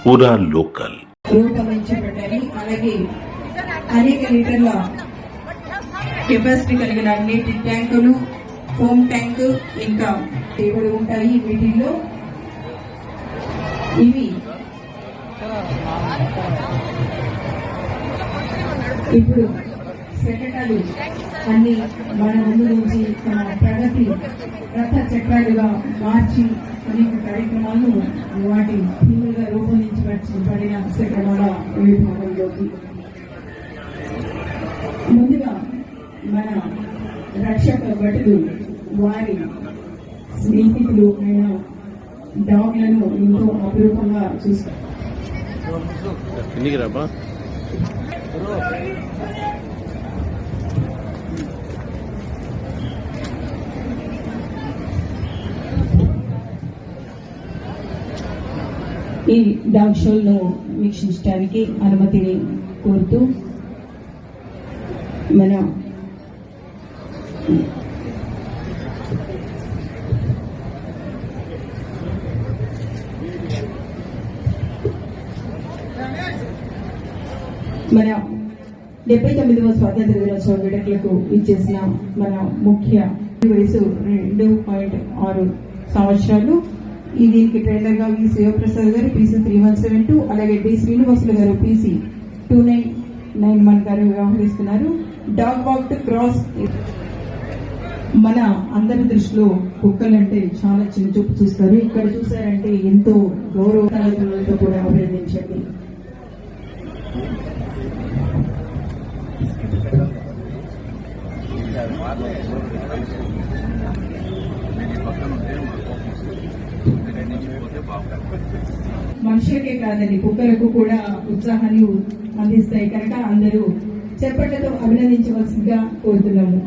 పూరా లోకల్ రూపొందించబడ్డాయి. అలాగే అనేక లీటర్ల కెపాసిటీ కలిగిన నీటి ట్యాంకులు, హోమ్ ట్యాంక్ ఇంకా ఇవి ఉంటాయి. వీటిల్లో ఇవి ఇప్పుడు శకటాలు అన్ని మన ముందు నుంచి తన ప్రగతి రథ చక్రాలుగా మార్చి అనేక కార్యక్రమాలను వాటి థీములుగా రూపొందించబడిన శకటాల విభాగంలోకి ముందుగా మన రక్షక భటులు వారి స్నేహితులు అయిన డాగ్లను ఎంతో అపురూపంగా చూస్తారు. ఈ డాగ్ షోను వీక్షించడానికి అనుమతిని కోరుతూ మన మన 79వ స్వాతంత్ర దినోత్సవ వేడుకలకు ఇచ్చేసిన మన ముఖ్య వయసు 2.6 సంవత్సరాలు. దీనికి ట్రైనర్ గా వి శివప్రసాద్ గారు PC 3172, అలాగే డి శ్రీనివాసులు గారు PC 2991 గారు వ్యవహరిస్తున్నారు. Dog walk to cross. మన అందరి దృష్టిలో కుక్కలంటే చాలా చిన్న చూపు చూస్తారు. ఇక్కడ చూసారంటే ఎంతో గౌరవతో కూడా అభినందించండి. మనుషులకే కాదని కుక్కలకు కూడా ఉత్సాహాన్ని అందిస్తాయి కనుక అందరూ చెప్పట్లతో అభినందించవలసిందిగా కోరుతున్నాము.